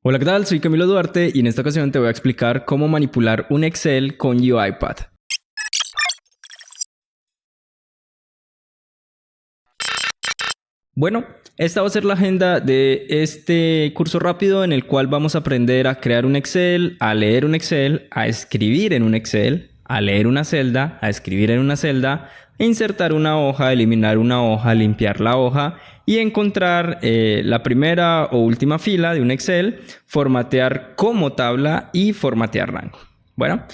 Hola, ¿qué tal? Soy Camilo Duarte y en esta ocasión te voy a explicar cómo manipular un Excel con UiPath. Bueno, esta va a ser la agenda de este curso rápido en el cual vamos a aprender a crear un Excel, a leer un Excel, a escribir en un Excel, a leer una celda, a escribir en una celda, insertar una hoja, eliminar una hoja, limpiar la hoja y encontrar la primera o última fila de un Excel, formatear como tabla y formatear rango. Bueno,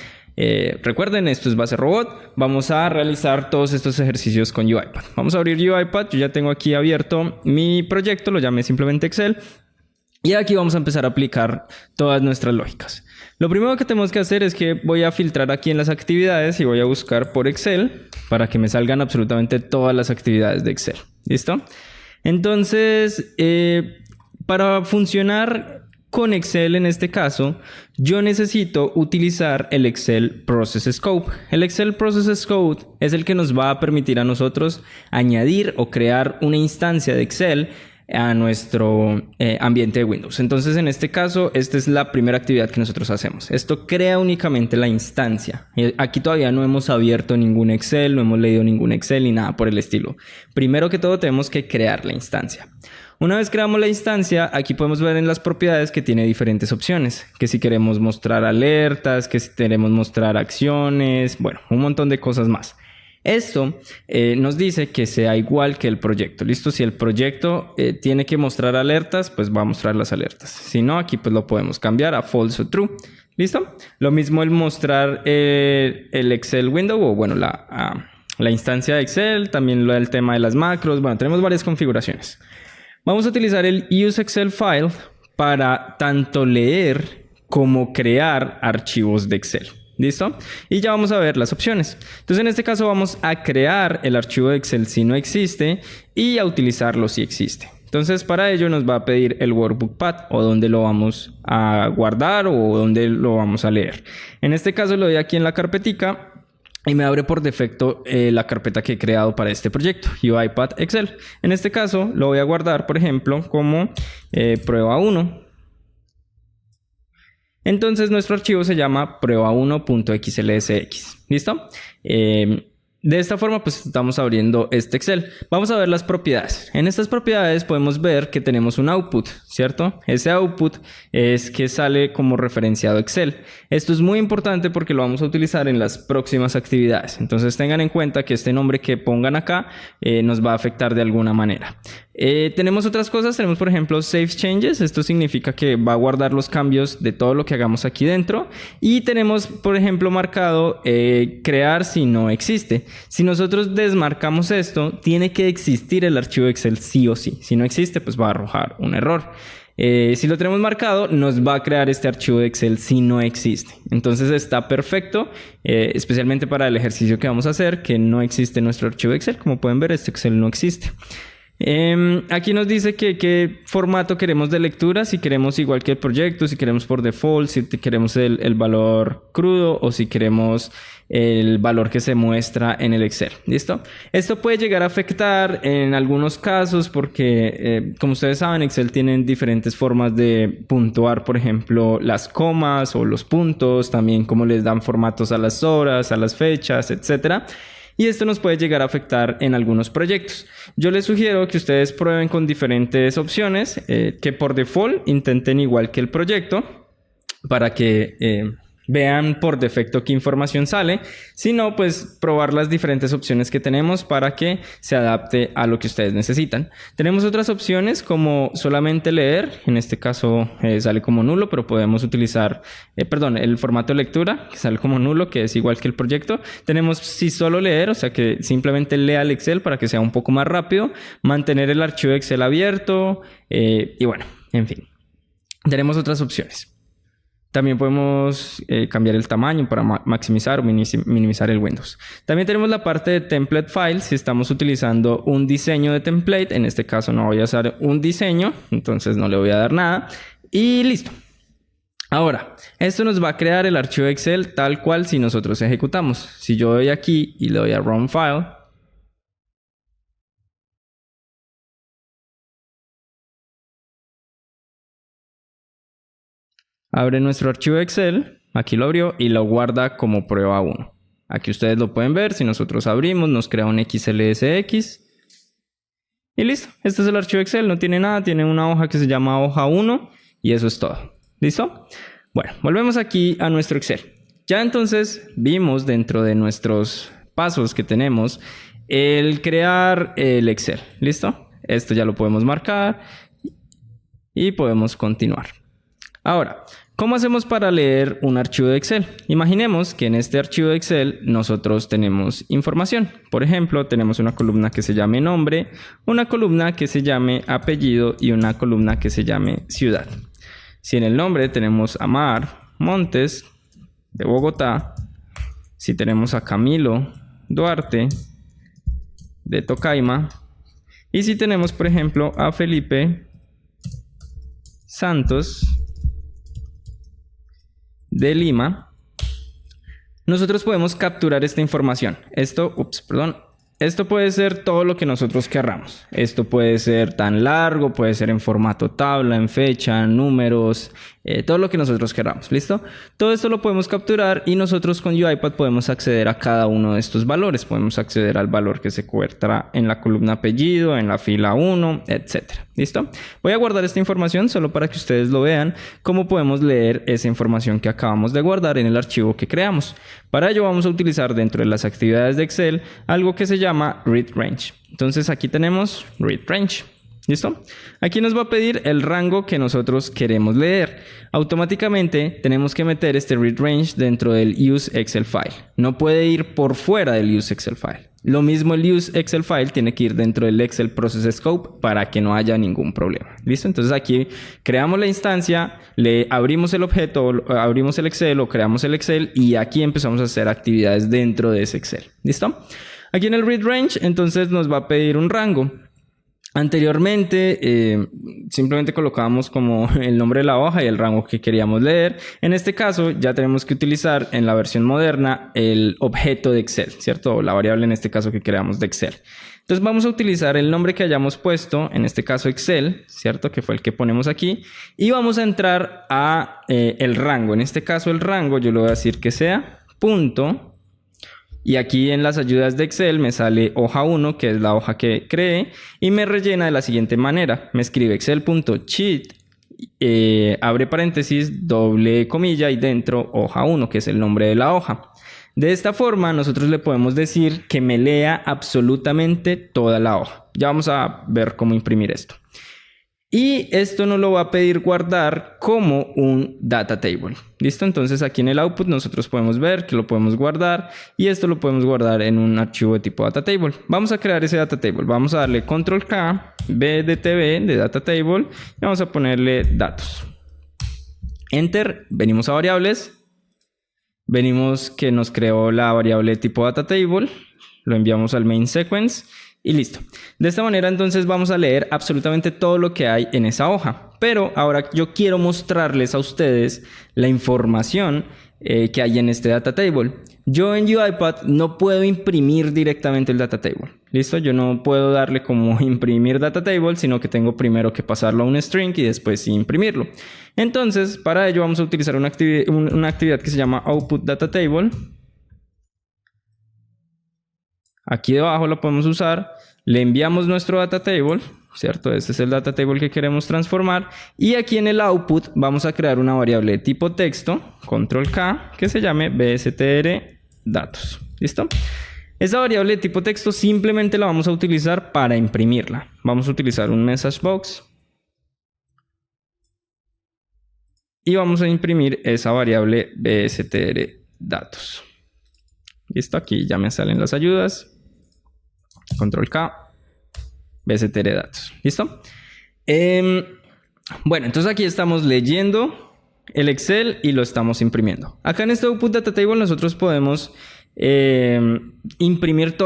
recuerden, esto es base robot. Vamos a realizar todos estos ejercicios con UiPath. Vamos a abrir UiPath. Yo ya tengo aquí abierto mi proyecto, lo llamé simplemente Excel. Y aquí vamos a empezar a aplicar todas nuestras lógicas. Lo primero que tenemos que hacer es que voy a filtrar aquí en las actividades y voy a buscar por Excel para que me salgan absolutamente todas las actividades de Excel. ¿Listo? Entonces, para funcionar con Excel en este caso, yo necesito utilizar el Excel Process Scope. El Excel Process Scope es el que nos va a permitir a nosotros añadir o crear una instancia de Excel a nuestro ambiente de Windows. Entonces, en este caso, esta es la primera actividad que nosotros hacemos. Esto crea únicamente la instancia. Aquí todavía no hemos abierto ningún Excel, no hemos leído ningún Excel ni nada por el estilo. Primero que todo, tenemos que crear la instancia. Una vez creamos la instancia, aquí podemos ver en las propiedades que tiene diferentes opciones. Que si queremos mostrar alertas, que si queremos mostrar acciones, bueno, un montón de cosas más. Esto nos dice que sea igual que el proyecto. ¿Listo? Si el proyecto tiene que mostrar alertas, pues va a mostrar las alertas. Si no, aquí pues lo podemos cambiar a false o true. ¿Listo? Lo mismo el mostrar el Excel window o bueno, la instancia de Excel. También el tema de las macros. Bueno, tenemos varias configuraciones. Vamos a utilizar el useExcelFile para tanto leer como crear archivos de Excel. ¿Listo? Y ya vamos a ver las opciones. Entonces, en este caso vamos a crear el archivo de Excel si no existe y a utilizarlo si existe. Entonces, para ello nos va a pedir el workbook path o dónde lo vamos a guardar o dónde lo vamos a leer. En este caso lo doy aquí en la carpetica y me abre por defecto la carpeta que he creado para este proyecto, UiPath Excel. En este caso lo voy a guardar, por ejemplo, como prueba 1. Entonces nuestro archivo se llama prueba1.xlsx. ¿Listo? De esta forma pues estamos abriendo este Excel. Vamos a ver las propiedades. En estas propiedades podemos ver que tenemos un output, ¿cierto? Ese output es que sale como referenciado Excel. Esto es muy importante porque lo vamos a utilizar en las próximas actividades. Entonces tengan en cuenta que este nombre que pongan acá nos va a afectar de alguna manera. Tenemos otras cosas, tenemos por ejemplo Save Changes, esto significa que va a guardar los cambios de todo lo que hagamos aquí dentro y tenemos por ejemplo marcado crear si no existe. Si nosotros desmarcamos esto, tiene que existir el archivo Excel sí o sí, si no existe pues va a arrojar un error. Si lo tenemos marcado, nos va a crear este archivo de Excel si no existe. Entonces está perfecto, especialmente para el ejercicio que vamos a hacer, que no existe nuestro archivo de Excel. Como pueden ver, este Excel no existe. Aquí nos dice que qué formato queremos de lectura, si queremos igual que el proyecto, si queremos por default, si queremos el valor crudo o si queremos el valor que se muestra en el Excel. ¿Listo? Esto puede llegar a afectar en algunos casos porque, como ustedes saben, Excel tiene diferentes formas de puntuar, por ejemplo, las comas o los puntos, también cómo les dan formatos a las horas, a las fechas, etcétera. Y esto nos puede llegar a afectar en algunos proyectos. Yo les sugiero que ustedes prueben con diferentes opciones, que por default intenten igual que el proyecto para que vean por defecto qué información sale. Si no, pues probar las diferentes opciones que tenemos para que se adapte a lo que ustedes necesitan. Tenemos otras opciones como solamente leer. En este caso sale como nulo, pero podemos utilizar, el formato de lectura, que sale como nulo, que es igual que el proyecto. Tenemos si solo leer, o sea que simplemente lea el Excel para que sea un poco más rápido. Mantener el archivo de Excel abierto y bueno, en fin. Tenemos otras opciones. También podemos cambiar el tamaño para maximizar o minimizar el Windows. También tenemos la parte de Template Files. Si estamos utilizando un diseño de template, en este caso no voy a usar un diseño, entonces no le voy a dar nada. Y listo. Ahora, esto nos va a crear el archivo de Excel tal cual si nosotros ejecutamos. Si yo doy aquí y le doy a Run File, Abre nuestro archivo de Excel, aquí lo abrió y lo guarda como prueba 1. Aquí ustedes lo pueden ver, si nosotros abrimos nos crea un XLSX y listo. Este es el archivo de Excel, no tiene nada, tiene una hoja que se llama hoja 1 y eso es todo. ¿Listo? Bueno, volvemos aquí a nuestro Excel. Ya entonces vimos dentro de nuestros pasos que tenemos el crear el Excel. ¿Listo? Esto ya lo podemos marcar y podemos continuar. Ahora, ¿cómo hacemos para leer un archivo de Excel? Imaginemos que en este archivo de Excel nosotros tenemos información. Por ejemplo, tenemos una columna que se llame nombre, una columna que se llame apellido y una columna que se llame ciudad. Si en el nombre tenemos a Mar Montes de Bogotá, si tenemos a Camilo Duarte de Tocaima y si tenemos, por ejemplo, a Felipe Santos de Lima, nosotros podemos capturar esta información. Esto puede ser todo lo que nosotros querramos. Esto puede ser tan largo, puede ser en formato tabla, en fecha, números, todo lo que nosotros querramos. ¿Listo? Todo esto lo podemos capturar y nosotros con UiPath podemos acceder a cada uno de estos valores. Podemos acceder al valor que se encuentra en la columna apellido, en la fila 1, etc. ¿Listo? Voy a guardar esta información solo para que ustedes lo vean, cómo podemos leer esa información que acabamos de guardar en el archivo que creamos. Para ello vamos a utilizar dentro de las actividades de Excel algo que se llama readRange. Entonces aquí tenemos readRange. ¿Listo? Aquí nos va a pedir el rango que nosotros queremos leer. Automáticamente tenemos que meter este readRange dentro del useExcelFile. No puede ir por fuera del useExcelFile. Lo mismo el useExcelFile tiene que ir dentro del Excel Process Scope para que no haya ningún problema. ¿Listo? Entonces aquí creamos la instancia, le abrimos el objeto, abrimos el Excel o creamos el Excel y aquí empezamos a hacer actividades dentro de ese Excel. ¿Listo? Aquí en el readRange entonces nos va a pedir un rango. Anteriormente simplemente colocábamos como el nombre de la hoja y el rango que queríamos leer. En este caso ya tenemos que utilizar en la versión moderna el objeto de Excel, ¿cierto? O la variable en este caso que creamos de Excel. Entonces vamos a utilizar el nombre que hayamos puesto, en este caso Excel, ¿cierto? Que fue el que ponemos aquí. Y vamos a entrar a el rango. En este caso el rango yo le voy a decir que sea punto. Y aquí en las ayudas de Excel me sale hoja 1, que es la hoja que creé, y me rellena de la siguiente manera. Me escribe excel.sheet, abre paréntesis, doble comilla y dentro hoja 1, que es el nombre de la hoja. De esta forma nosotros le podemos decir que me lea absolutamente toda la hoja. Ya vamos a ver cómo imprimir esto. Y esto nos lo va a pedir guardar como un data table. ¿Listo? Entonces aquí en el output nosotros podemos ver que lo podemos guardar y esto lo podemos guardar en un archivo de tipo data table. Vamos a crear ese data table. Vamos a darle control K, B de TV de data table y vamos a ponerle datos. Enter, venimos a variables. Venimos que nos creó la variable tipo data table. Lo enviamos al main sequence. Y listo. De esta manera entonces vamos a leer absolutamente todo lo que hay en esa hoja. Pero ahora yo quiero mostrarles a ustedes la información que hay en este data table. Yo en UiPath no puedo imprimir directamente el data table. ¿Listo? Yo no puedo darle como imprimir data table, sino que tengo primero que pasarlo a un string y después sí imprimirlo. Entonces, para ello vamos a utilizar una actividad que se llama output data table. Aquí debajo lo podemos usar, le enviamos nuestro data table, ¿cierto? Este es el data table que queremos transformar. Y aquí en el output vamos a crear una variable de tipo texto, control K, que se llame bstr datos. ¿Listo? Esa variable de tipo texto simplemente la vamos a utilizar para imprimirla. Vamos a utilizar un message box. Y vamos a imprimir esa variable bstr datos. Listo, aquí ya me salen las ayudas. Control K, bstr datos. ¿Listo? Bueno, entonces aquí estamos leyendo el Excel y lo estamos imprimiendo. Acá en este output data table nosotros podemos imprimir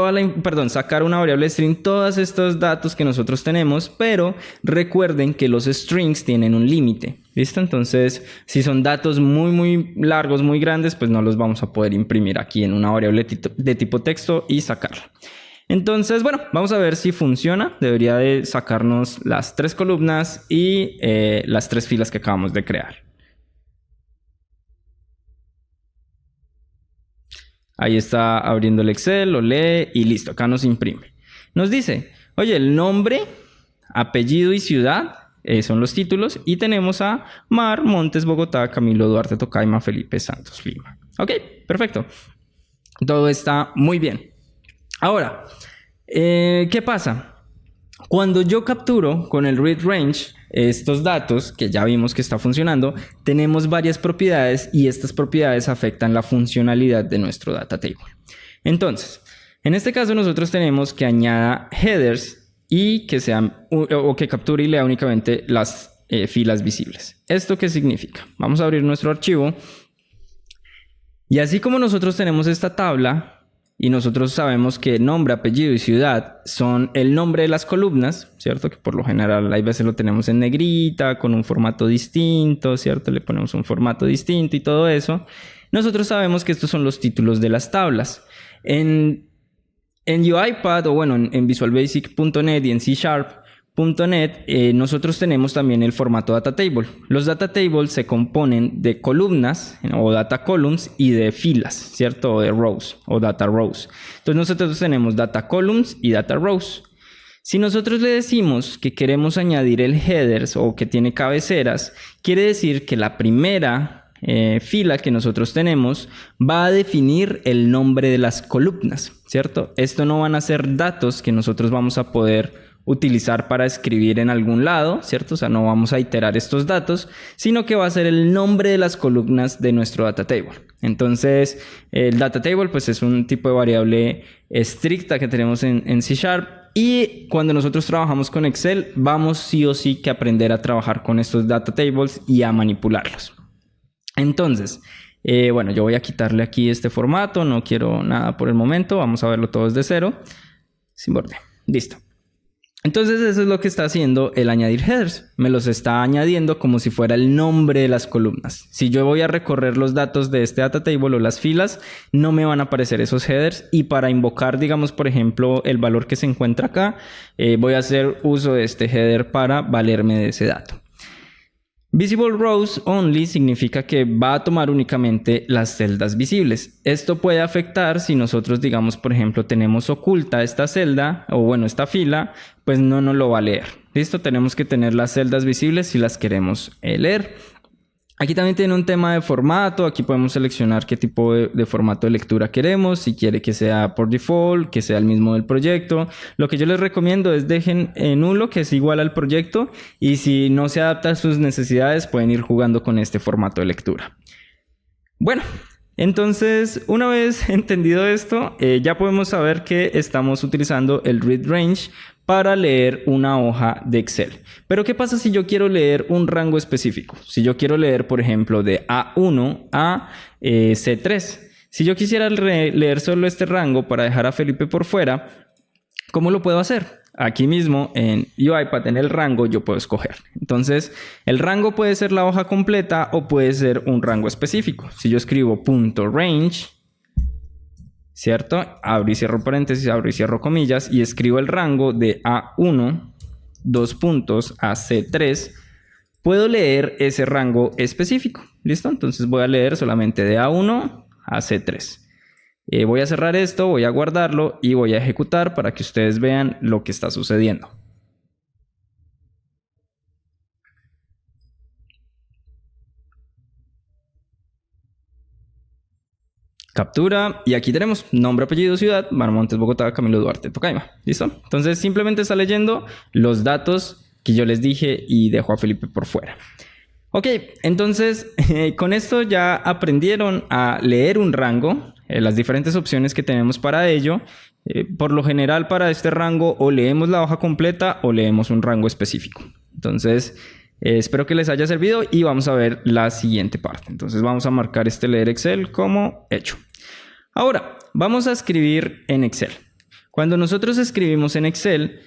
sacar una variable string, todos estos datos que nosotros tenemos, pero recuerden que los strings tienen un límite. ¿Listo? Entonces, si son datos muy largos, muy grandes, pues no los vamos a poder imprimir aquí en una variable de tipo texto y sacarla. Entonces, bueno, vamos a ver si funciona. Debería de sacarnos las 3 columnas y las 3 filas que acabamos de crear. Ahí está abriendo el Excel, lo lee y listo, acá nos imprime. Nos dice, oye, el nombre, apellido y ciudad son los títulos y tenemos a Mar, Montes, Bogotá, Camilo, Duarte, Tocaima, Felipe, Santos, Lima. Ok, perfecto. Todo está muy bien. Ahora, ¿qué pasa? Cuando yo capturo con el read range estos datos, que ya vimos que está funcionando, tenemos varias propiedades y estas propiedades afectan la funcionalidad de nuestro data table. Entonces, en este caso nosotros tenemos que añada headers y que sean o que capture y lea únicamente las filas visibles. ¿Esto qué significa? Vamos a abrir nuestro archivo y así como nosotros tenemos esta tabla y nosotros sabemos que nombre, apellido y ciudad son el nombre de las columnas, ¿cierto? Que por lo general hay veces lo tenemos en negrita, con un formato distinto, ¿cierto? Le ponemos un formato distinto y todo eso. Nosotros sabemos que estos son los títulos de las tablas. En UiPath o bueno, en visualbasic.net y en C#.net nosotros tenemos también el formato data table. Los data tables se componen de columnas o data columns y de filas, ¿cierto? O de rows o data rows. Entonces nosotros tenemos data columns y data rows. Si nosotros le decimos que queremos añadir el headers o que tiene cabeceras, quiere decir que la primera fila que nosotros tenemos va a definir el nombre de las columnas, ¿cierto? Esto no van a ser datos que nosotros vamos a poder utilizar para escribir en algún lado, ¿cierto? O sea, no vamos a iterar estos datos, sino que va a ser el nombre de las columnas de nuestro data table. Entonces, el data table pues es un tipo de variable estricta que tenemos en C#. Y cuando nosotros trabajamos con Excel, vamos sí o sí que aprender a trabajar con estos data tables y a manipularlos. Entonces, bueno, yo voy a quitarle aquí este formato, no quiero nada por el momento, vamos a verlo todo desde cero, sin borde, listo. Entonces eso es lo que está haciendo el añadir headers, me los está añadiendo como si fuera el nombre de las columnas. Si yo voy a recorrer los datos de este data table o las filas, no me van a aparecer esos headers y para invocar, digamos, por ejemplo, el valor que se encuentra acá, voy a hacer uso de este header para valerme de ese dato. Visible Rows Only significa que va a tomar únicamente las celdas visibles. Esto puede afectar si nosotros, digamos, por ejemplo, tenemos oculta esta celda o bueno, esta fila, pues no nos lo va a leer. ¿Listo? Tenemos que tener las celdas visibles si las queremos leer. Aquí también tiene un tema de formato. Aquí podemos seleccionar qué tipo de formato de lectura queremos. Si quiere que sea por default, que sea el mismo del proyecto. Lo que yo les recomiendo es dejen nulo, que es igual al proyecto. Y si no se adapta a sus necesidades, pueden ir jugando con este formato de lectura. Bueno, entonces una vez entendido esto, ya podemos saber que estamos utilizando el read range para leer una hoja de Excel. Pero ¿qué pasa si yo quiero leer un rango específico? Si yo quiero leer, por ejemplo, de A1 a C3. Si yo quisiera leer solo este rango para dejar a Felipe por fuera, ¿cómo lo puedo hacer? Aquí mismo en UiPath, en el rango, yo puedo escoger. Entonces, el rango puede ser la hoja completa o puede ser un rango específico. Si yo escribo .range, ¿cierto? Abro y cierro paréntesis, abro y cierro comillas y escribo el rango de A1, dos puntos, a C3. Puedo leer ese rango específico. ¿Listo? Entonces voy a leer solamente de A1 a C3. Voy a cerrar esto, voy a guardarlo y voy a ejecutar para que ustedes vean lo que está sucediendo. Captura y aquí tenemos nombre, apellido, ciudad, Mar, Montes, Bogotá, Camilo, Duarte, Tocaima. ¿Listo? Entonces simplemente está leyendo los datos que yo les dije y dejo a Felipe por fuera. Ok, entonces con esto ya aprendieron a leer un rango, las diferentes opciones que tenemos para ello. Por lo general para este rango o leemos la hoja completa o leemos un rango específico. Entonces espero que les haya servido y vamos a ver la siguiente parte. Entonces vamos a marcar este leer Excel como hecho. Ahora vamos a escribir en Excel. Cuando nosotros escribimos en Excel,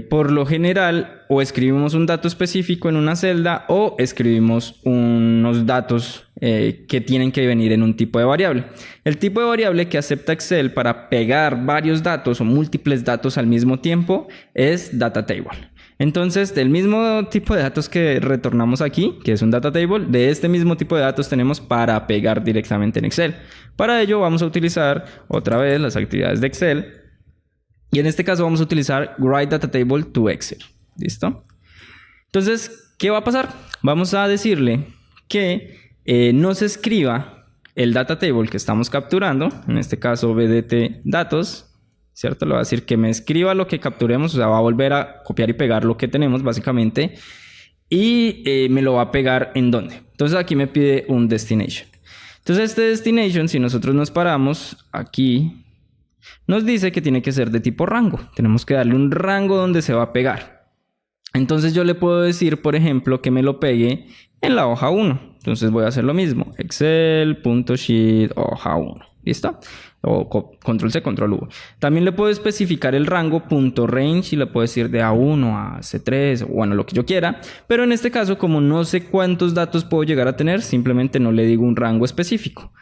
por lo general o escribimos un dato específico en una celda o escribimos unos datos que tienen que venir en un tipo de variable. El tipo de variable que acepta Excel para pegar varios datos o múltiples datos al mismo tiempo es data table. Entonces, del mismo tipo de datos que retornamos aquí, que es un data table, de este mismo tipo de datos tenemos para pegar directamente en Excel. Para ello vamos a utilizar otra vez las actividades de Excel. Y en este caso vamos a utilizar Write Data Table to Excel. ¿Listo? Entonces, ¿qué va a pasar? Vamos a decirle que nos escriba el data table que estamos capturando, en este caso BDT datos, ¿cierto? Le va a decir que me escriba lo que capturemos, o sea, va a volver a copiar y pegar lo que tenemos básicamente, y me lo va a pegar ¿en dónde? Entonces aquí me pide un destination. Entonces este destination, si nosotros nos paramos aquí, nos dice que tiene que ser de tipo rango. Tenemos que darle un rango donde se va a pegar. Entonces yo le puedo decir, por ejemplo, que me lo pegue en la hoja 1. Entonces voy a hacer lo mismo. Excel.sheet hoja 1. ¿Listo? O control C, control V. También le puedo especificar el rango .range y le puedo decir de A1 a C3, bueno, lo que yo quiera. Pero en este caso, como no sé cuántos datos puedo llegar a tener, simplemente no le digo un rango específico.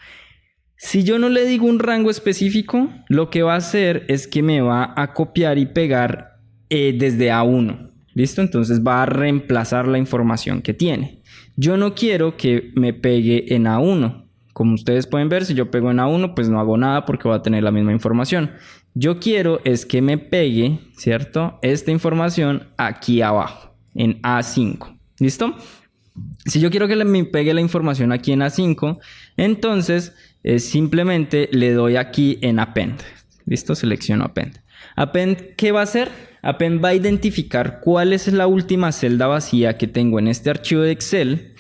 Si yo no le digo un rango específico, lo que va a hacer es que me va a copiar y pegar desde A1. ¿Listo? Entonces va a reemplazar la información que tiene. Yo no quiero que me pegue en A1. Como ustedes pueden ver, si yo pego en A1, pues no hago nada porque va a tener la misma información. Yo quiero es que me pegue, ¿cierto? Esta información aquí abajo, en A5. ¿Listo? Si yo quiero que me pegue la información aquí en A5, entonces simplemente le doy aquí en Append. ¿Listo? Selecciono Append. Append, ¿qué va a hacer? Append va a identificar cuál es la última celda vacía que tengo en este archivo de Excel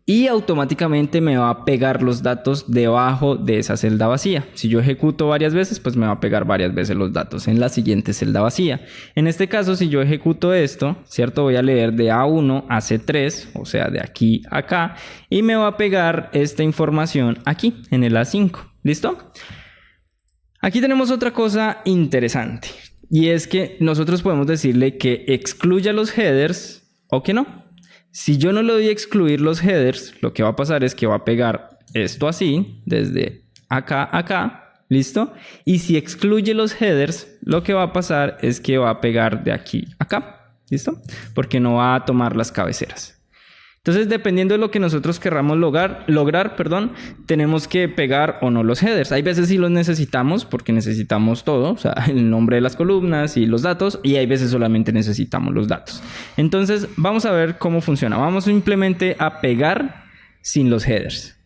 y automáticamente me va a pegar los datos debajo de esa celda vacía. Si yo ejecuto varias veces, pues me va a pegar varias veces los datos en la siguiente celda vacía. En este caso, si yo ejecuto esto, ¿cierto? Voy a leer de A1 a C3, o sea, de aquí a acá, y me va a pegar esta información aquí, en el A5. ¿Listo? Aquí tenemos otra cosa interesante, y es que nosotros podemos decirle que excluya los headers o que no. Si yo no le doy a excluir los headers, lo que va a pasar es que va a pegar esto así, desde acá a acá, ¿listo? Y si excluye los headers, lo que va a pasar es que va a pegar de aquí a acá, ¿listo? Porque no va a tomar las cabeceras. Entonces, dependiendo de lo que nosotros querramos lograr, tenemos que pegar o no los headers. Hay veces sí los necesitamos porque necesitamos todo, o sea, el nombre de las columnas y los datos, y hay veces solamente necesitamos los datos. Entonces, vamos a ver cómo funciona. Vamos simplemente a pegar sin los headers.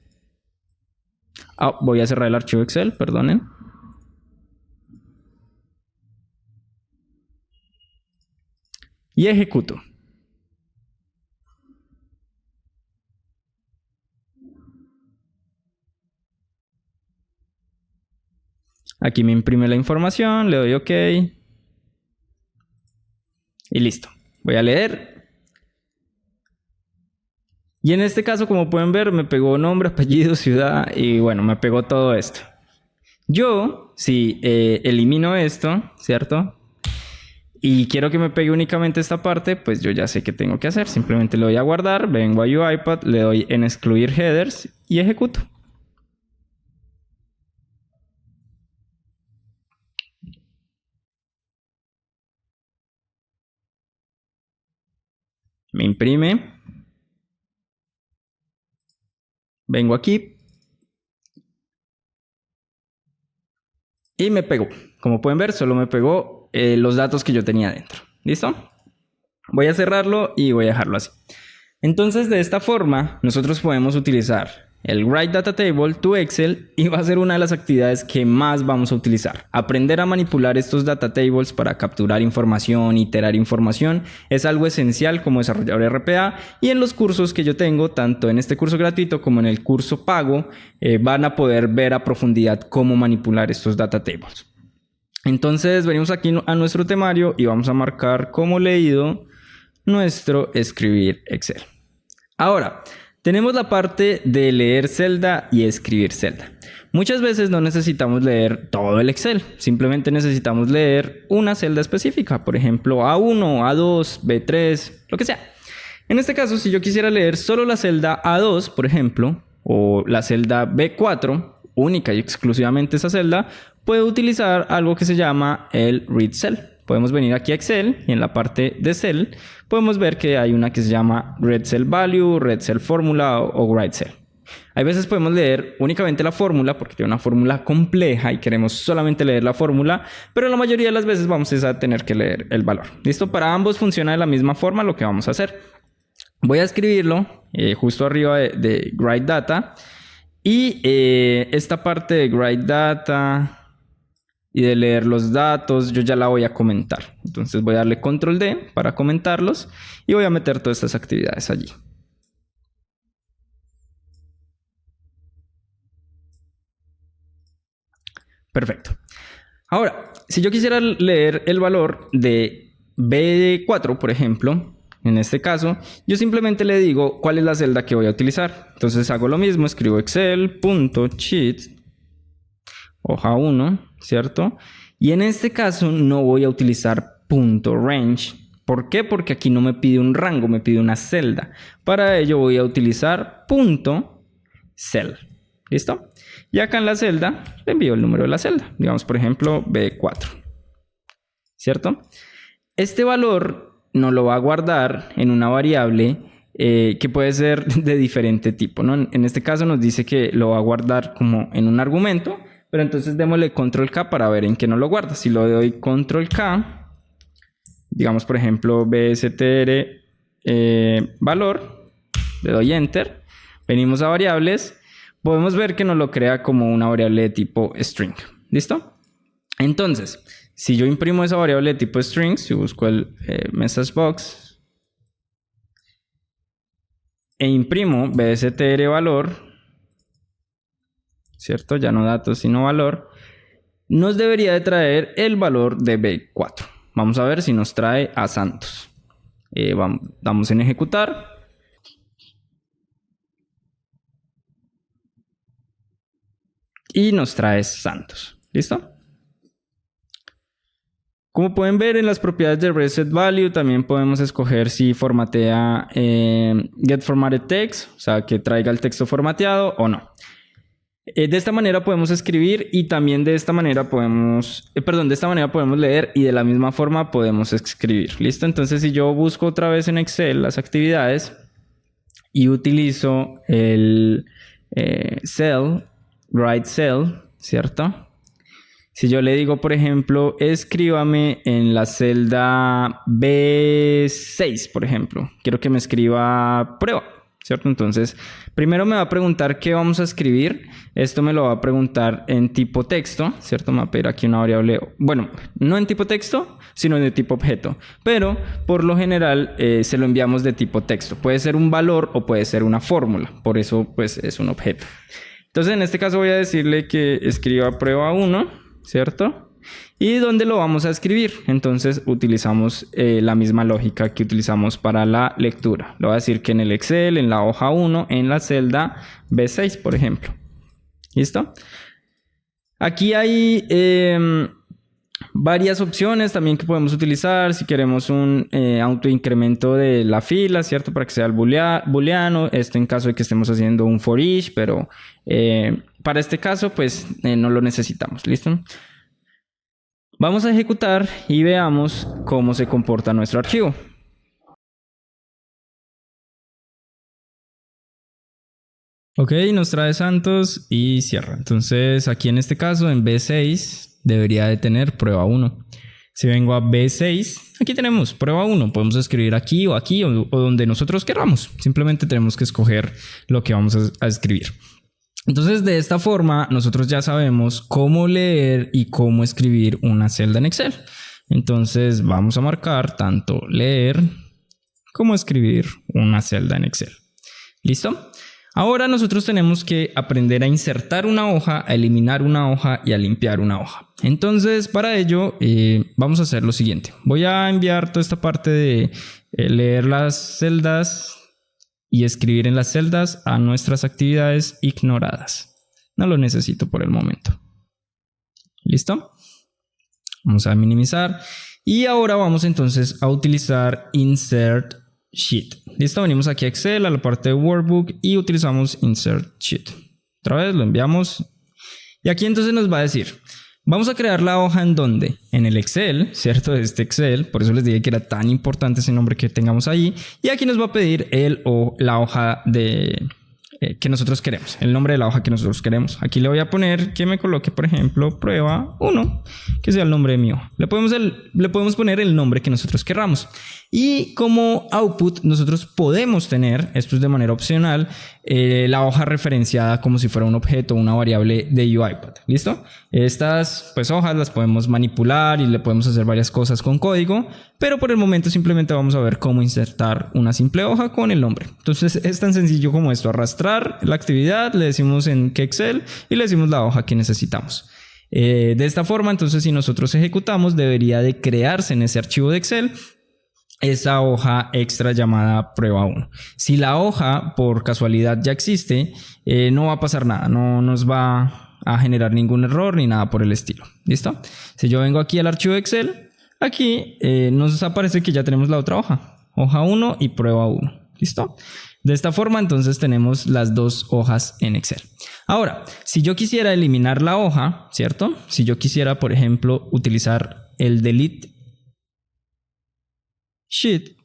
Voy a cerrar el archivo Excel, perdonen. Y ejecuto. Aquí me imprime la información, le doy OK. Y listo. Voy a leer. Y en este caso, como pueden ver, me pegó nombre, apellido, ciudad y bueno, me pegó todo esto. Yo, si elimino esto, ¿cierto? Y quiero que me pegue únicamente esta parte, pues yo ya sé qué tengo que hacer. Simplemente le doy a guardar, vengo a UiPath, le doy en excluir headers y ejecuto. Me imprime. Vengo aquí. Y me pegó. Como pueden ver, solo me pegó los datos que yo tenía dentro. ¿Listo? Voy a cerrarlo y voy a dejarlo así. Entonces, de esta forma, nosotros podemos utilizar el Write Data Table to Excel y va a ser una de las actividades que más vamos a utilizar. Aprender a manipular estos data tables para capturar información, iterar información, es algo esencial como desarrollador RPA, y en los cursos que yo tengo, tanto en este curso gratuito como en el curso pago, van a poder ver a profundidad cómo manipular estos data tables. Entonces, venimos aquí a nuestro temario y vamos a marcar como leído nuestro escribir Excel. Ahora, tenemos la parte de leer celda y escribir celda. Muchas veces no necesitamos leer todo el Excel, simplemente necesitamos leer una celda específica, por ejemplo A1, A2, B3, lo que sea. En este caso, si yo quisiera leer solo la celda A2, por ejemplo, o la celda B4, única y exclusivamente esa celda, puedo utilizar algo que se llama el read cell. podemos venir aquí a Excel y en la parte de Cell podemos ver que hay una que se llama Read Cell Value, Read Cell Formula o Write Cell. Hay veces podemos leer únicamente la fórmula porque tiene una fórmula compleja y queremos solamente leer la fórmula, pero la mayoría de las veces vamos a tener que leer el valor. ¿Listo? Para ambos funciona de la misma forma lo que vamos a hacer. Voy a escribirlo justo arriba de Write Data y esta parte de Write Data y de leer los datos yo ya la voy a comentar. Entonces voy a darle Control D para comentarlos y voy a meter todas estas actividades allí. Perfecto. Ahora, si yo quisiera leer el valor de B4, por ejemplo, en este caso, yo simplemente le digo cuál es la celda que voy a utilizar. Entonces hago lo mismo, escribo excel.sheet, hoja 1, ¿cierto? Y en este caso no voy a utilizar .range. ¿Por qué? Porque aquí no me pide un rango, me pide una celda. Para ello voy a utilizar .cell. ¿Listo? Y acá en la celda le envío el número de la celda. Digamos, por ejemplo, B4. ¿Cierto? Este valor no lo va a guardar en una variable que puede ser de diferente tipo, ¿no? En este caso nos dice que lo va a guardar como en un argumento, pero entonces démosle Control K para ver en qué no lo guarda. Si lo doy Control K, digamos, por ejemplo, bstr valor, le doy Enter, venimos a variables. Podemos ver que nos lo crea como una variable de tipo string. ¿Listo? Entonces, si yo imprimo esa variable de tipo string, si busco el message box e imprimo bstr valor, ¿cierto? Ya no datos, sino valor, nos debería de traer el valor de B4. Vamos a ver si nos trae a Santos. Damos en ejecutar. Y nos trae Santos. ¿Listo? Como pueden ver en las propiedades de reset value también podemos escoger si formatea get formatted text, o sea que traiga el texto formateado o no. De esta manera podemos escribir y también de esta manera podemos, de esta manera podemos leer y de la misma forma podemos escribir. ¿Listo? Entonces si yo busco otra vez en Excel las actividades y utilizo el cell, Write Cell, ¿cierto? Si yo le digo, por ejemplo, escríbame en la celda B6, por ejemplo. Quiero que me escriba prueba, ¿cierto? Entonces, primero me va a preguntar qué vamos a escribir. Esto me lo va a preguntar en tipo texto, ¿cierto? Me va a pedir aquí una variable, bueno, no en tipo texto, sino de tipo objeto. Pero, por lo general, se lo enviamos de tipo texto. Puede ser un valor o puede ser una fórmula. Por eso, pues, es un objeto. Entonces, en este caso voy a decirle que escriba prueba 1, ¿cierto? ¿Y dónde lo vamos a escribir? Entonces, utilizamos la misma lógica que utilizamos para la lectura. Le voy a decir que en el Excel, en la hoja 1, en la celda B6, por ejemplo. ¿Listo? Aquí hay varias opciones también que podemos utilizar. Si queremos un autoincremento de la fila, ¿cierto? Para que sea el booleano. Esto en caso de que estemos haciendo un for each, pero para este caso, pues no lo necesitamos. ¿Listo? Vamos a ejecutar y veamos cómo se comporta nuestro archivo. Ok, nos trae Santos y cierra. Entonces, aquí en este caso, en B6, debería de tener prueba 1. Si vengo a B6, aquí tenemos prueba 1. Podemos escribir aquí o donde nosotros queramos. Simplemente tenemos que escoger lo que vamos a escribir. Entonces, de esta forma, nosotros ya sabemos cómo leer y cómo escribir una celda en Excel. Entonces, vamos a marcar tanto leer como escribir una celda en Excel. ¿Listo? Ahora nosotros tenemos que aprender a insertar una hoja, a eliminar una hoja y a limpiar una hoja. Entonces, para ello, vamos a hacer lo siguiente. Voy a enviar toda esta parte de leer las celdas y escribir en las celdas a nuestras actividades ignoradas. No lo necesito por el momento. ¿Listo? Vamos a minimizar. Y ahora vamos entonces a utilizar Insert Sheet. ¿Listo? Venimos aquí a Excel, a la parte de Workbook y utilizamos Insert Sheet. Otra vez lo enviamos. Y aquí entonces nos va a decir, Vamos a crear la hoja en donde, en el Excel, ¿cierto? Este Excel, por eso les dije que era tan importante ese nombre que tengamos ahí. Y aquí nos va a pedir la hoja que nosotros queremos, el nombre de la hoja que nosotros queremos. Aquí le voy a poner que me coloque, por ejemplo, prueba 1, que sea el nombre de mi hoja. Le podemos poner el nombre que nosotros querramos. Y como output nosotros podemos tener, esto es de manera opcional, la hoja referenciada como si fuera un objeto, una variable de UiPath. ¿Listo? Estas pues hojas las podemos manipular y le podemos hacer varias cosas con código, pero por el momento simplemente vamos a ver cómo insertar una simple hoja con el nombre. Entonces es tan sencillo como esto: arrastrar la actividad, le decimos en qué Excel y le decimos la hoja que necesitamos. De esta forma, entonces, si nosotros ejecutamos, debería de crearse en ese archivo de Excel esa hoja extra llamada prueba 1. Si la hoja por casualidad ya existe, no va a pasar nada, no nos va a generar ningún error ni nada por el estilo. ¿Listo? Si yo vengo aquí al archivo de Excel, aquí nos aparece que ya tenemos la otra hoja 1 y prueba 1. ¿Listo? De esta forma entonces tenemos las dos hojas en Excel. Ahora, si yo quisiera eliminar la hoja, ¿cierto? Si yo quisiera, por ejemplo, utilizar el delete sheet,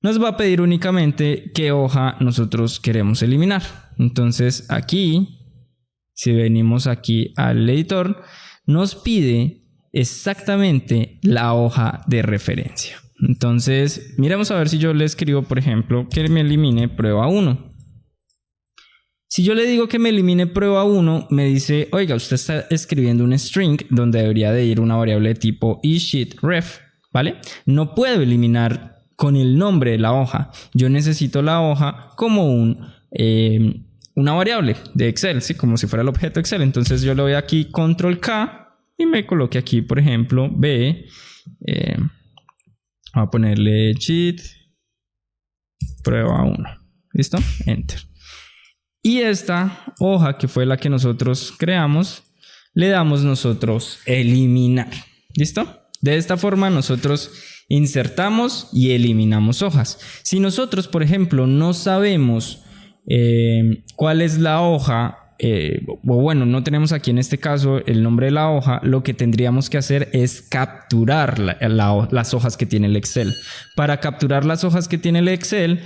nos va a pedir únicamente qué hoja nosotros queremos eliminar. Entonces aquí, si venimos aquí al editor, nos pide exactamente la hoja de referencia. Entonces miremos a ver si yo le escribo, por ejemplo, que me elimine prueba 1. Si yo le digo que me elimine prueba 1, me dice, oiga, usted está escribiendo un string donde debería de ir una variable de tipo eSheetRef, ¿vale? No puedo eliminar con el nombre de la hoja. Yo necesito la hoja como una variable de Excel, ¿sí? Como si fuera el objeto Excel. Entonces yo le doy aquí Control K y me coloque aquí, por ejemplo, B. Voy a ponerle sheet prueba 1. ¿Listo? Enter. Y esta hoja, que fue la que nosotros creamos, le damos nosotros eliminar. ¿Listo? De esta forma nosotros insertamos y eliminamos hojas. Si nosotros, por ejemplo, no sabemos cuál es la hoja, o bueno, no tenemos aquí en este caso el nombre de la hoja, lo que tendríamos que hacer es capturar las hojas que tiene el Excel. Para capturar las hojas que tiene el Excel,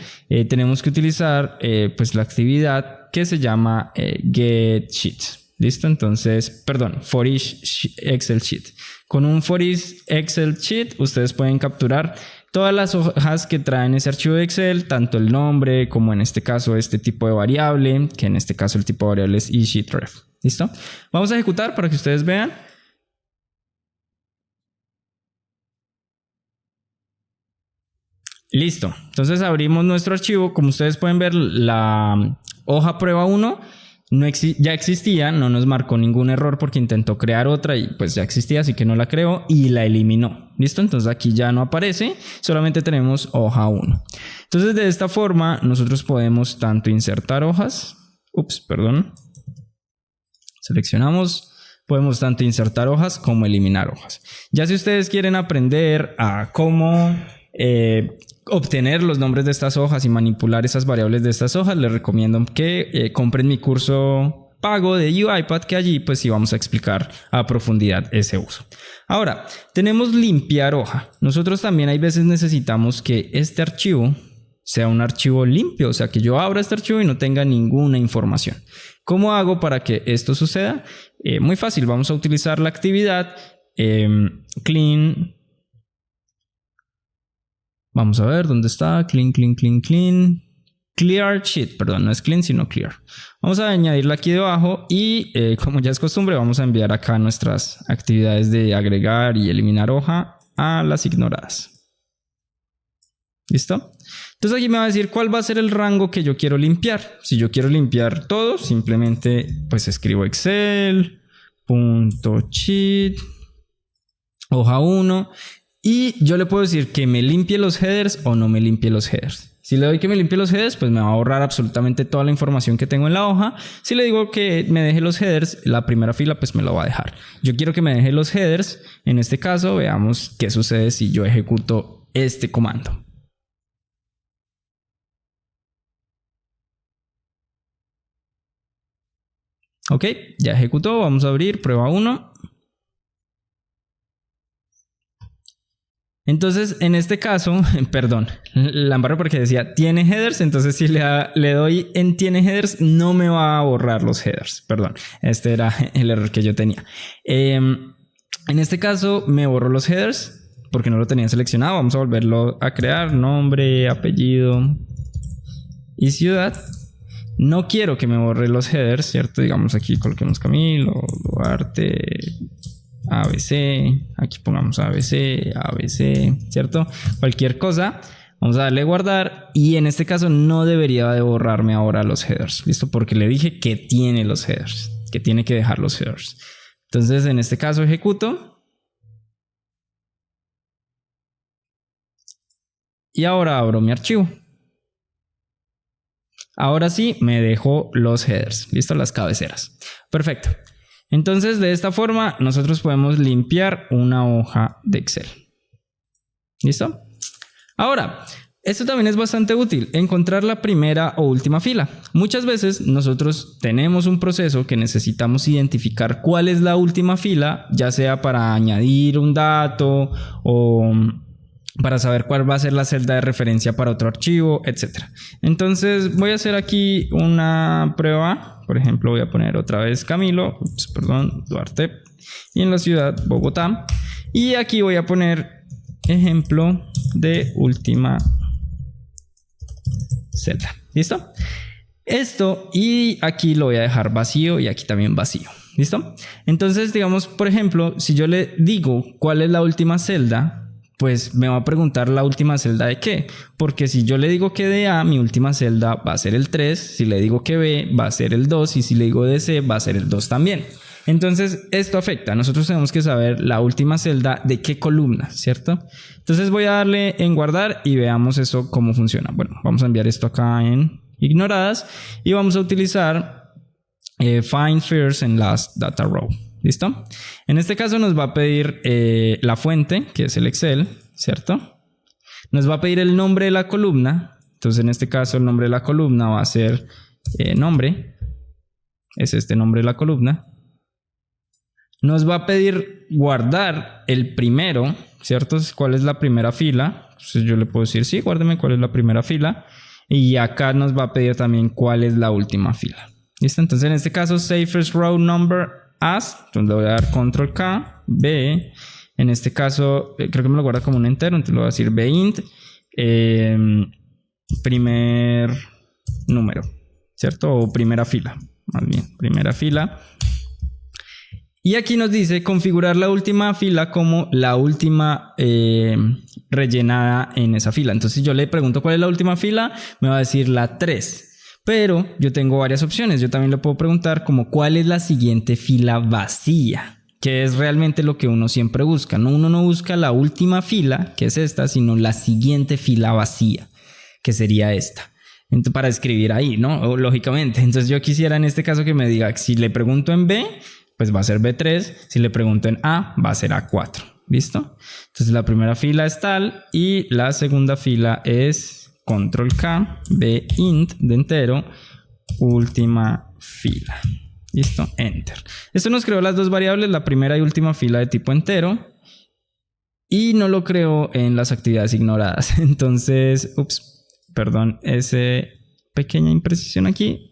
tenemos que utilizar pues la actividad que se llama getSheet. ¿Listo? Entonces, perdón, for each Excel sheet. Con un for each Excel sheet, ustedes pueden capturar todas las hojas que traen ese archivo de Excel, tanto el nombre como en este caso este tipo de variable, que en este caso el tipo de variable es eSheetRef. ¿Listo? Vamos a ejecutar para que ustedes vean. Listo. Entonces abrimos nuestro archivo. Como ustedes pueden ver, la hoja prueba 1 ya existía, no nos marcó ningún error porque intentó crear otra y pues ya existía, así que no la creó y la eliminó. ¿Listo? Entonces aquí ya no aparece, solamente tenemos hoja 1. Entonces de esta forma nosotros podemos tanto insertar hojas, seleccionamos, podemos tanto insertar hojas como eliminar hojas. Ya si ustedes quieren aprender a cómo obtener los nombres de estas hojas y manipular esas variables de estas hojas, les recomiendo que compren mi curso pago de UiPath, que allí pues sí vamos a explicar a profundidad ese uso. Ahora, tenemos limpiar hoja. Nosotros también hay veces necesitamos que este archivo sea un archivo limpio, o sea que yo abra este archivo y no tenga ninguna información. ¿Cómo hago para que esto suceda? Muy fácil, vamos a utilizar la actividad clean. Vamos a ver dónde está. Clean. Clear sheet, perdón, no es clean sino clear. Vamos a añadirla aquí debajo y como ya es costumbre vamos a enviar acá nuestras actividades de agregar y eliminar hoja a las ignoradas. ¿Listo? Entonces aquí me va a decir cuál va a ser el rango que yo quiero limpiar. Si yo quiero limpiar todo, simplemente pues escribo excel.sheet hoja 1 y yo le puedo decir que me limpie los headers o no me limpie los headers. Si le doy que me limpie los headers, pues me va a ahorrar absolutamente toda la información que tengo en la hoja. Si le digo que me deje los headers, la primera fila pues me lo va a dejar. Yo quiero que me deje los headers. En este caso, veamos qué sucede si yo ejecuto este comando. Ok, ya ejecutó. Vamos a abrir prueba 1. Entonces, en este caso, perdón, la embarré porque decía tiene headers, entonces si le doy en tiene headers, no me va a borrar los headers, perdón, este era el error que yo tenía. En este caso me borró los headers porque no lo tenía seleccionado. Vamos a volverlo a crear, nombre, apellido y ciudad. No quiero que me borre los headers, ¿cierto? Digamos aquí coloquemos Camilo, Duarte, ABC, aquí pongamos ABC, ABC, ¿cierto? Cualquier cosa, vamos a darle guardar y en este caso no debería de borrarme ahora los headers, ¿listo? Porque le dije que tiene los headers, que tiene que dejar los headers. Entonces en este caso ejecuto y ahora abro mi archivo. Ahora sí me dejó los headers, ¿listo? Las cabeceras. Perfecto. Entonces, de esta forma, nosotros podemos limpiar una hoja de Excel. ¿Listo? Ahora, esto también es bastante útil, encontrar la primera o última fila. Muchas veces nosotros tenemos un proceso que necesitamos identificar cuál es la última fila, ya sea para añadir un dato o para saber cuál va a ser la celda de referencia para otro archivo, etc. Entonces, voy a hacer aquí una prueba. Por ejemplo, voy a poner otra vez Camilo, Duarte, y en la ciudad Bogotá. Y aquí voy a poner ejemplo de última celda. ¿Listo? Esto, y aquí lo voy a dejar vacío y aquí también vacío. ¿Listo? Entonces, digamos, por ejemplo, si yo le digo cuál es la última celda, pues me va a preguntar la última celda de qué, porque si yo le digo que de A, mi última celda va a ser el 3, si le digo que B, va a ser el 2, y si le digo de C, va a ser el 2 también. Entonces, esto afecta. Nosotros tenemos que saber la última celda de qué columna, ¿cierto? Entonces voy a darle en guardar y veamos eso cómo funciona. Bueno, vamos a enviar esto acá en ignoradas y vamos a utilizar find first and last data row. ¿Listo? En este caso nos va a pedir la fuente, que es el Excel, ¿cierto? Nos va a pedir el nombre de la columna. Entonces en este caso el nombre de la columna va a ser nombre. Es este nombre de la columna. Nos va a pedir guardar el primero, ¿cierto? ¿Cuál es la primera fila? Entonces yo le puedo decir, sí, guárdeme cuál es la primera fila. Y acá nos va a pedir también cuál es la última fila. ¿Listo? Entonces en este caso, say first row number as, entonces le voy a dar control K, B, en este caso creo que me lo guarda como un entero, entonces le voy a decir bint, primer número, ¿cierto? O primera fila, más bien, primera fila. Y aquí nos dice configurar la última fila como la última rellenada en esa fila. Entonces si yo le pregunto cuál es la última fila, me va a decir la 3. Pero yo tengo varias opciones. Yo también le puedo preguntar como cuál es la siguiente fila vacía, que es realmente lo que uno siempre busca, ¿no? Uno no busca la última fila, que es esta, sino la siguiente fila vacía, que sería esta. Entonces, para escribir ahí, ¿no? Lógicamente. Entonces yo quisiera en este caso que me diga, si le pregunto en B, pues va a ser B3. Si le pregunto en A, va a ser A4. ¿Listo? Entonces la primera fila es tal y la segunda fila es control K, B int de entero, última fila. Listo, enter. Esto nos creó las dos variables, la primera y última fila de tipo entero, y no lo creó en las actividades ignoradas. Entonces, perdón, esa pequeña imprecisión aquí.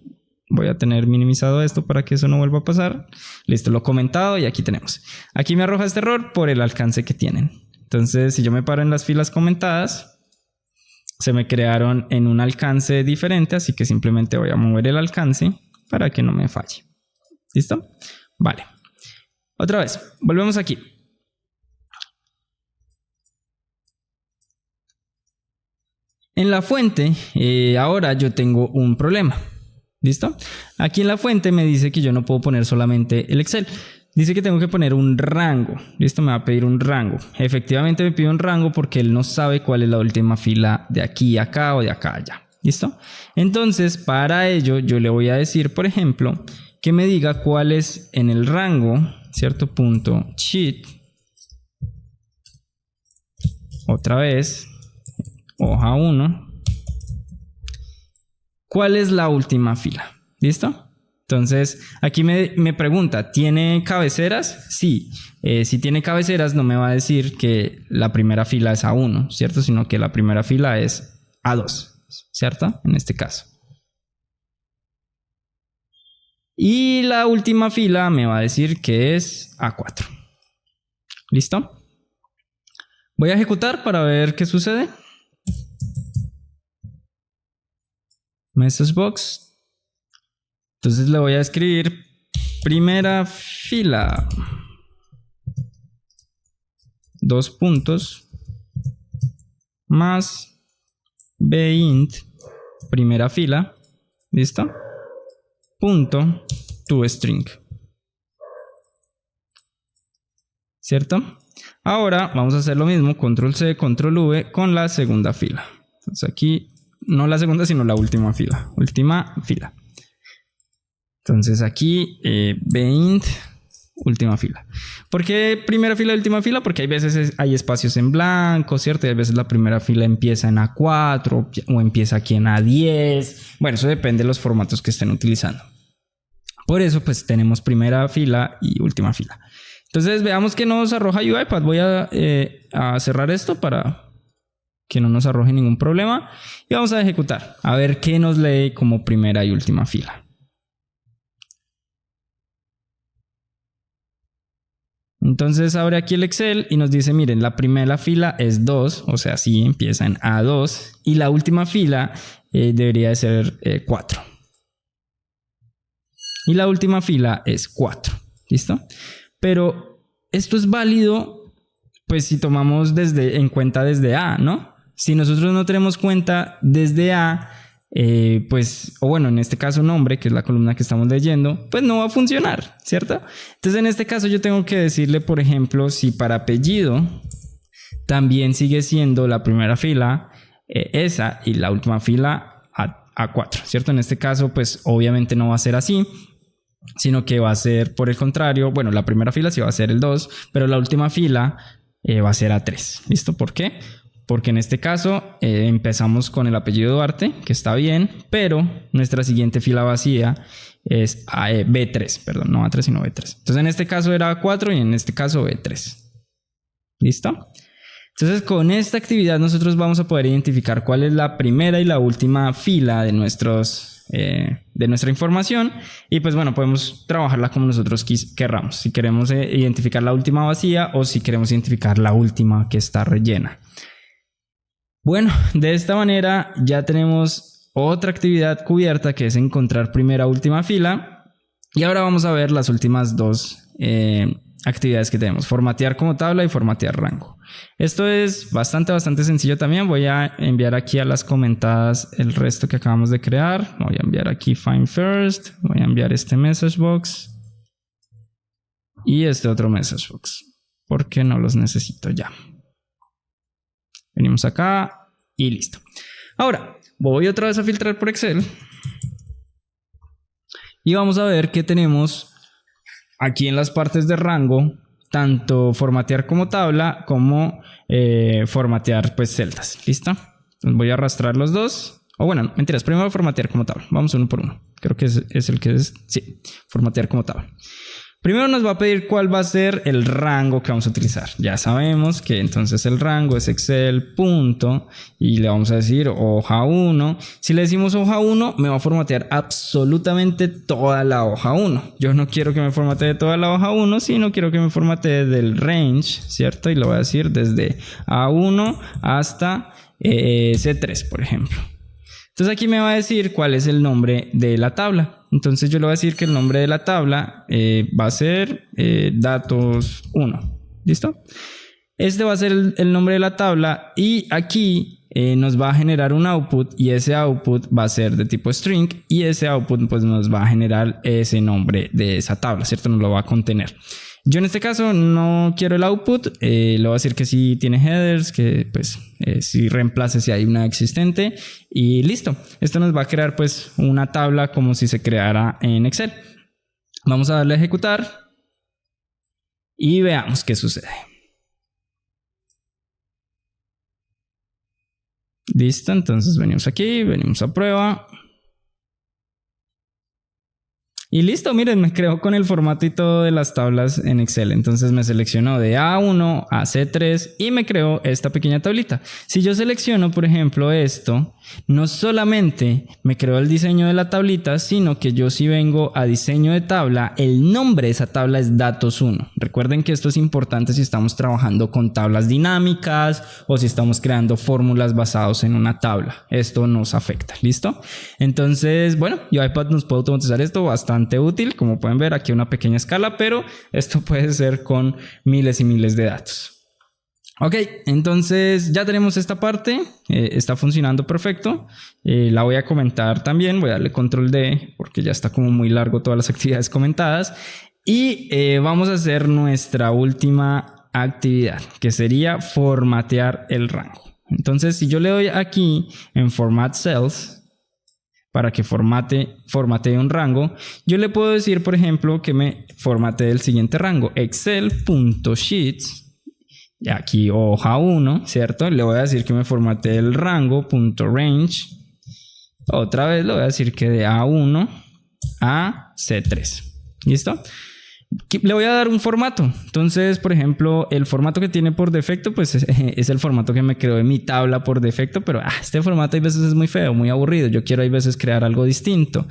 Voy a tener minimizado esto para que eso no vuelva a pasar. Listo, lo he comentado y aquí tenemos. Aquí me arroja este error por el alcance que tienen. Entonces, si yo me paro en las filas comentadas, se me crearon en un alcance diferente, así que simplemente voy a mover el alcance para que no me falle. ¿Listo? Vale. Otra vez, volvemos aquí. En la fuente, ahora yo tengo un problema. ¿Listo? Aquí en la fuente me dice que yo no puedo poner solamente el Excel. Dice que tengo que poner un rango. Listo, me va a pedir un rango. Efectivamente me pide un rango porque él no sabe cuál es la última fila de aquí a acá o de acá a allá. ¿Listo? Entonces, para ello yo le voy a decir, por ejemplo, que me diga cuál es en el rango, ¿cierto? Punto sheet. Otra vez, hoja 1. ¿Cuál es la última fila? ¿Listo? Entonces, aquí me pregunta, ¿tiene cabeceras? Sí. Si tiene cabeceras, no me va a decir que la primera fila es A1, ¿cierto? Sino que la primera fila es A2, ¿cierto? En este caso. Y la última fila me va a decir que es A4. ¿Listo? Voy a ejecutar para ver qué sucede. Message box. Entonces le voy a escribir primera fila. 2 puntos. Más bint. Primera fila. ¿Listo? Punto toString. ¿Cierto? Ahora vamos a hacer lo mismo. Control C, Control V con la segunda fila. Entonces aquí, no la segunda, sino la última fila. Última fila. Entonces aquí, bint, última fila. ¿Por qué primera fila y última fila? Porque hay veces hay espacios en blanco, ¿cierto? Y a veces la primera fila empieza en A4 o empieza aquí en A10. Bueno, eso depende de los formatos que estén utilizando. Por eso, pues tenemos primera fila y última fila. Entonces, veamos que nos arroja UiPath. Voy a cerrar esto para que no nos arroje ningún problema. Y vamos a ejecutar. A ver qué nos lee como primera y última fila. Entonces abre aquí el Excel y nos dice, miren, la primera fila es 2, o sea, sí, empieza en A2, y la última fila debería de ser 4. Y la última fila es 4, ¿listo? Pero esto es válido, pues si tomamos en cuenta desde A, ¿no? Si nosotros no tenemos cuenta desde A, pues, o bueno, en este caso nombre, que es la columna que estamos leyendo, pues no va a funcionar, ¿cierto? Entonces en este caso yo tengo que decirle, por ejemplo, si para apellido también sigue siendo la primera fila esa y la última fila A4, ¿cierto? En este caso, pues obviamente no va a ser así, sino que va a ser por el contrario, bueno, la primera fila sí va a ser el 2, pero la última fila va a ser A3, ¿listo? ¿Por qué? Porque en este caso empezamos con el apellido Duarte, que está bien, pero nuestra siguiente fila vacía es B3, perdón, no A3 sino B3. Entonces en este caso era A4 y en este caso B3. ¿Listo? Entonces con esta actividad nosotros vamos a poder identificar cuál es la primera y la última fila de nuestra información, y pues bueno, podemos trabajarla como nosotros querramos, si queremos identificar la última vacía o si queremos identificar la última que está rellena. Bueno, de esta manera ya tenemos otra actividad cubierta, que es encontrar primera última fila, y ahora vamos a ver las últimas dos actividades que tenemos: formatear como tabla y formatear rango. Esto es bastante sencillo también. Voy a enviar aquí a las comentadas el resto que acabamos de crear. Voy a enviar aquí find first, voy a enviar este message box y este otro message box porque no los necesito ya. Venimos acá y listo. Ahora voy otra vez a filtrar por Excel y vamos a ver que tenemos aquí en las partes de rango tanto formatear como tabla como formatear pues celdas. ¿Listo? Entonces voy a arrastrar los dos. O bueno, mentiras, primero formatear como tabla. Vamos uno por uno. Creo que es el que es. Sí, formatear como tabla. Primero nos va a pedir cuál va a ser el rango que vamos a utilizar. Ya sabemos que entonces el rango es Excel punto y le vamos a decir hoja 1. Si le decimos hoja 1, me va a formatear absolutamente toda la hoja 1. Yo no quiero que me formatee toda la hoja 1, sino quiero que me formatee del range, ¿cierto? Y lo voy a decir desde A1 hasta C3, por ejemplo. Entonces aquí me va a decir cuál es el nombre de la tabla. Entonces yo le voy a decir que el nombre de la tabla va a ser datos 1. ¿Listo? Este va a ser el nombre de la tabla y aquí nos va a generar un output y ese output va a ser de tipo string y ese output pues nos va a generar ese nombre de esa tabla, ¿cierto? Nos lo va a contener. Yo en este caso no quiero el output, le voy a decir que sí tiene headers, que pues si reemplace si hay una existente y listo. Esto nos va a crear pues una tabla como si se creara en Excel. Vamos a darle a ejecutar y veamos qué sucede. Listo, entonces venimos aquí, venimos a prueba. Y listo, miren, me creó con el formato y todo de las tablas en Excel. Entonces me seleccionó de A1 a C3 y me creó esta pequeña tablita. Si yo selecciono, por ejemplo, esto, no solamente me creó el diseño de la tablita, sino que yo si vengo a diseño de tabla, el nombre de esa tabla es datos 1. Recuerden que esto es importante si estamos trabajando con tablas dinámicas o si estamos creando fórmulas basadas en una tabla. Esto nos afecta, ¿listo? Entonces, bueno, UiPath nos puede automatizar esto bastante útil. Como pueden ver, aquí una pequeña escala, pero esto puede ser con miles y miles de datos. Ok, entonces ya tenemos esta parte, está funcionando perfecto. La voy a comentar también, voy a darle control D porque ya está como muy largo todas las actividades comentadas. Y vamos a hacer nuestra última actividad, que sería formatear el rango. Entonces, si yo le doy aquí en Format Cells, para que formatee un rango, yo le puedo decir, por ejemplo, que me formatee el siguiente rango, excel.sheets. Y aquí hoja 1, ¿cierto? Le voy a decir que me formatee el rango.range. Otra vez le voy a decir que de A1 a C3. ¿Listo? Le voy a dar un formato. Entonces, por ejemplo, el formato que tiene por defecto, pues es el formato que me creó en mi tabla por defecto, pero este formato hay veces es muy feo, muy aburrido. Yo quiero hay veces crear algo distinto.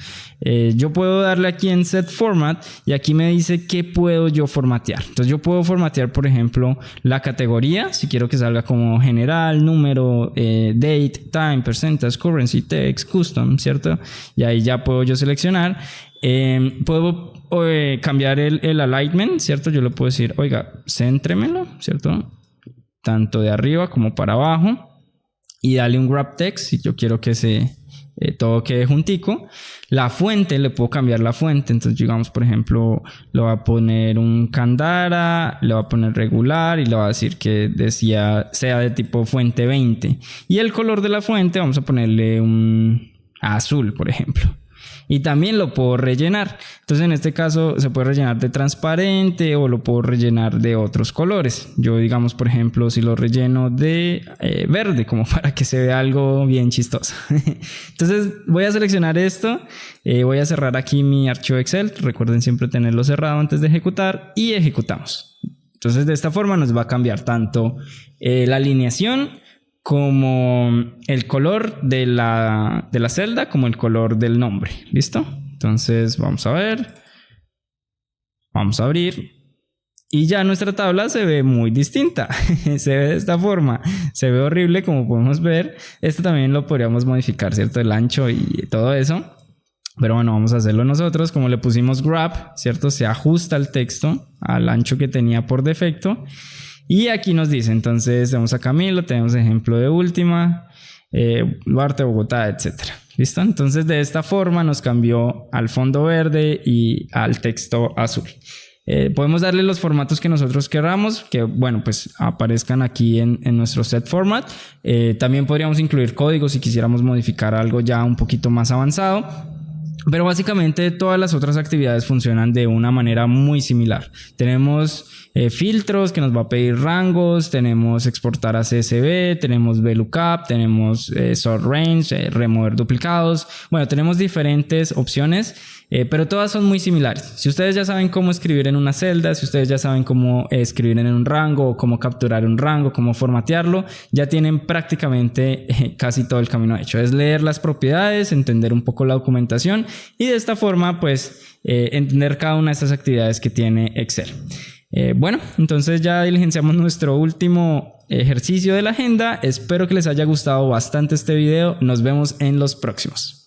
Yo puedo darle aquí en Set Format y aquí me dice qué puedo yo formatear. Entonces yo puedo formatear, por ejemplo, la categoría, si quiero que salga como general, número, date, time, percentage, currency, text, custom, ¿cierto? Y ahí ya puedo yo seleccionar. Puedo cambiar el alignment, ¿cierto? Yo le puedo decir, oiga, céntremelo, ¿cierto? Tanto de arriba como para abajo. Y darle un wrap text si yo quiero que todo quede juntico. La fuente, le puedo cambiar la fuente. Entonces, digamos, por ejemplo, le voy a poner un Candara, le voy a poner regular y le voy a decir que sea de tipo fuente 20. Y el color de la fuente, vamos a ponerle un azul, por ejemplo. Y también lo puedo rellenar. Entonces en este caso se puede rellenar de transparente o lo puedo rellenar de otros colores. Yo digamos por ejemplo si lo relleno de verde como para que se vea algo bien chistoso. Entonces voy a seleccionar esto. Voy a cerrar aquí mi archivo Excel. Recuerden siempre tenerlo cerrado antes de ejecutar y ejecutamos. Entonces de esta forma nos va a cambiar tanto la alineación como el color de la celda, como el color del nombre. ¿Listo? Entonces vamos a ver. Vamos a abrir. Y ya nuestra tabla se ve muy distinta. Se ve de esta forma. Se ve horrible como podemos ver. Esto también lo podríamos modificar, ¿cierto? El ancho y todo eso. Pero bueno, vamos a hacerlo nosotros. Como le pusimos grab, ¿cierto? Se ajusta el texto al ancho que tenía por defecto. Y aquí nos dice, entonces tenemos a Camilo, tenemos ejemplo de última, Duarte, Bogotá, etc. ¿Listo? Entonces de esta forma nos cambió al fondo verde y al texto azul. Podemos darle los formatos que nosotros queramos, que bueno, pues aparezcan aquí en nuestro set format. También podríamos incluir códigos si quisiéramos modificar algo ya un poquito más avanzado. Pero básicamente todas las otras actividades funcionan de una manera muy similar. Tenemos filtros que nos va a pedir rangos, tenemos exportar a CSV, tenemos VLOOKUP, tenemos sort range, remover duplicados. Bueno, tenemos diferentes opciones, pero todas son muy similares. Si ustedes ya saben cómo escribir en una celda, si ustedes ya saben cómo escribir en un rango, cómo capturar un rango, cómo formatearlo, ya tienen prácticamente casi todo el camino hecho. Es leer las propiedades, entender un poco la documentación y de esta forma pues entender cada una de estas actividades que tiene Excel. Bueno, entonces ya diligenciamos nuestro último ejercicio de la agenda. Espero que les haya gustado bastante este video. Nos vemos en los próximos.